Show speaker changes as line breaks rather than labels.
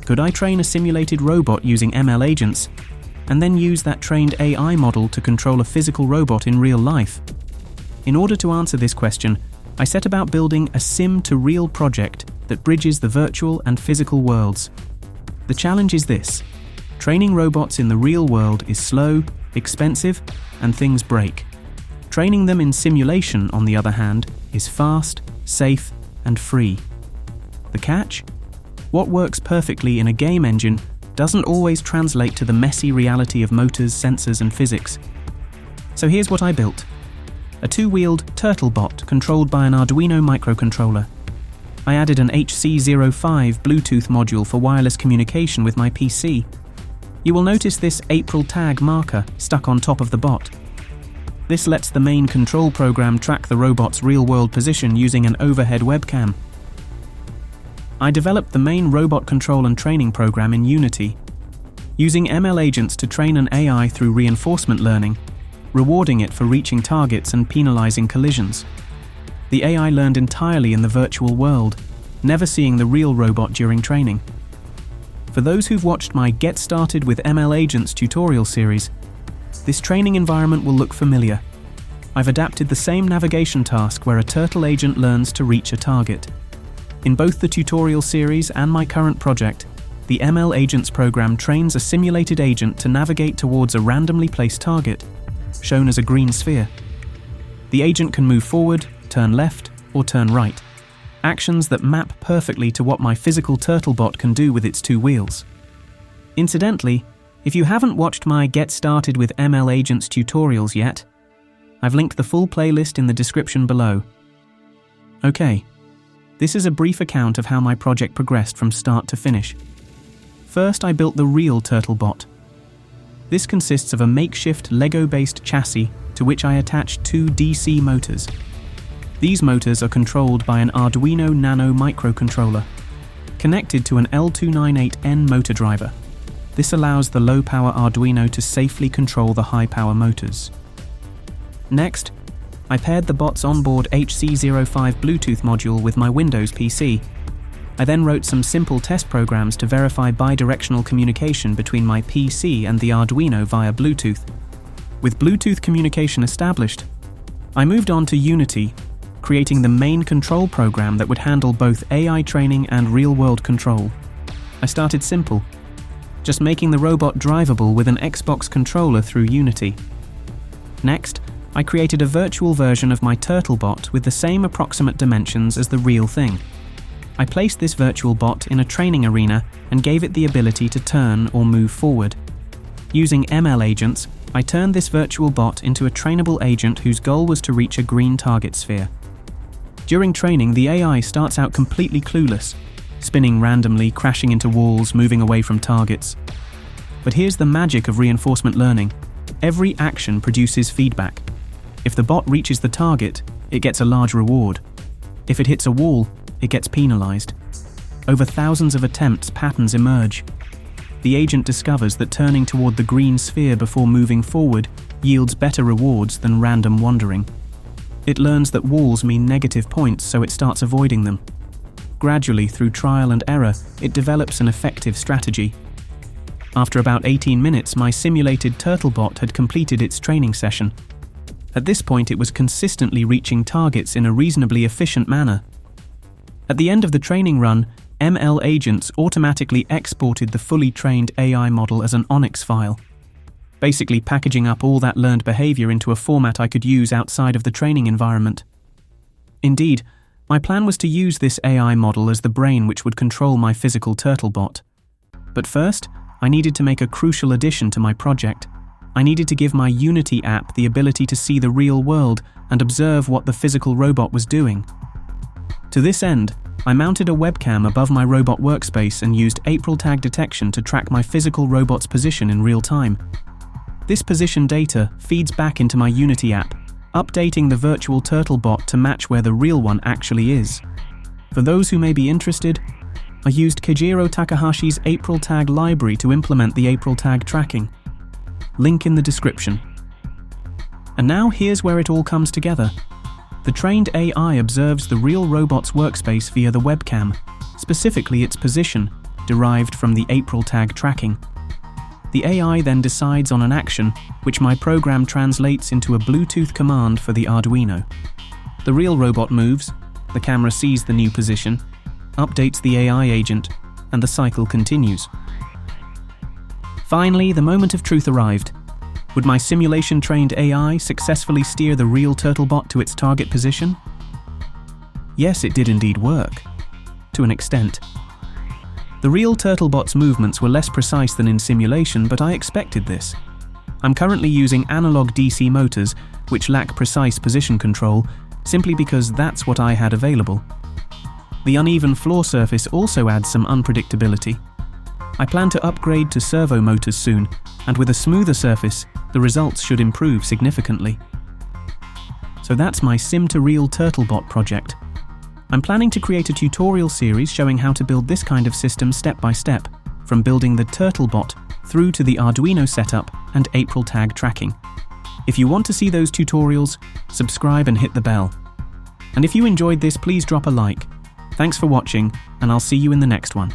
Could I train a simulated robot using ML agents, and then use that trained AI model to control a physical robot in real life? In order to answer this question, I set about building a Sim2Real project that bridges the virtual and physical worlds. The challenge is this: training robots in the real world is slow, expensive, and things break. Training them in simulation, on the other hand, is fast, safe, and free. The catch? What works perfectly in a game engine doesn't always translate to the messy reality of motors, sensors, and physics. So here's what I built: a two-wheeled turtle bot controlled by an Arduino microcontroller. I added an HC05 Bluetooth module for wireless communication with my PC. You will notice this April tag marker stuck on top of the bot. This lets the main control program track the robot's real-world position using an overhead webcam. I developed the main robot control and training program in Unity, using ML agents to train an AI through reinforcement learning, rewarding it for reaching targets and penalizing collisions. The AI learned entirely in the virtual world, never seeing the real robot during training. For those who've watched my Get Started with ML Agents tutorial series, this training environment will look familiar. I've adapted the same navigation task where a turtle agent learns to reach a target. In both the tutorial series and my current project, the ML Agents program trains a simulated agent to navigate towards a randomly placed target, shown as a green sphere. The agent can move forward, turn left, or turn right, actions that map perfectly to what my physical turtle bot can do with its two wheels. Incidentally, if you haven't watched my Get Started with ML Agents tutorials yet, I've linked the full playlist in the description below. Okay, this is a brief account of how my project progressed from start to finish. First, I built the real turtle bot. This consists of a makeshift Lego-based chassis to which I attached two DC motors. These motors are controlled by an Arduino Nano microcontroller, connected to an L298N motor driver. This allows the low-power Arduino to safely control the high-power motors. Next, I paired the bot's onboard HC05 Bluetooth module with my Windows PC. I then wrote some simple test programs to verify bidirectional communication between my PC and the Arduino via Bluetooth. With Bluetooth communication established, I moved on to Unity, creating the main control program that would handle both AI training and real-world control. I started simple, just making the robot drivable with an Xbox controller through Unity. Next, I created a virtual version of my turtle bot with the same approximate dimensions as the real thing. I placed this virtual bot in a training arena and gave it the ability to turn or move forward. Using ML agents, I turned this virtual bot into a trainable agent whose goal was to reach a green target sphere. During training, the AI starts out completely clueless, spinning randomly, crashing into walls, moving away from targets. But here's the magic of reinforcement learning. Every action produces feedback. If the bot reaches the target, it gets a large reward. If it hits a wall, it gets penalized. Over thousands of attempts, patterns emerge. The agent discovers that turning toward the green sphere before moving forward yields better rewards than random wandering. It learns that walls mean negative points, so it starts avoiding them. Gradually, through trial and error, it develops an effective strategy. After about 18 minutes, my simulated turtle bot had completed its training session. At this point, it was consistently reaching targets in a reasonably efficient manner. At the end of the training run, ML agents automatically exported the fully trained AI model as an Onyx file, basically packaging up all that learned behavior into a format I could use outside of the training environment. Indeed, my plan was to use this AI model as the brain which would control my physical turtle bot. But first, I needed to make a crucial addition to my project. I needed to give my Unity app the ability to see the real world and observe what the physical robot was doing. To this end, I mounted a webcam above my robot workspace and used April tag detection to track my physical robot's position in real time. This position data feeds back into my Unity app, updating the virtual turtle bot to match where the real one actually is. For those who may be interested, I used Keijiro Takahashi's April tag library to implement the April tag tracking. Link in the description. And now here's where it all comes together. The trained AI observes the real robot's workspace via the webcam, specifically its position, derived from the April tag tracking. The AI then decides on an action, which my program translates into a Bluetooth command for the Arduino. The real robot moves, the camera sees the new position, updates the AI agent, and the cycle continues. Finally, the moment of truth arrived. Would my simulation-trained AI successfully steer the real TurtleBot to its target position? Yes, it did indeed work. To an extent. The real TurtleBot's movements were less precise than in simulation, but I expected this. I'm currently using analog DC motors, which lack precise position control, simply because that's what I had available. The uneven floor surface also adds some unpredictability. I plan to upgrade to servo motors soon, and with a smoother surface, the results should improve significantly. So that's my Sim2Real TurtleBot project. I'm planning to create a tutorial series showing how to build this kind of system step by step, from building the TurtleBot through to the Arduino setup and April tag tracking. If you want to see those tutorials, subscribe and hit the bell. And if you enjoyed this, please drop a like. Thanks for watching, and I'll see you in the next one.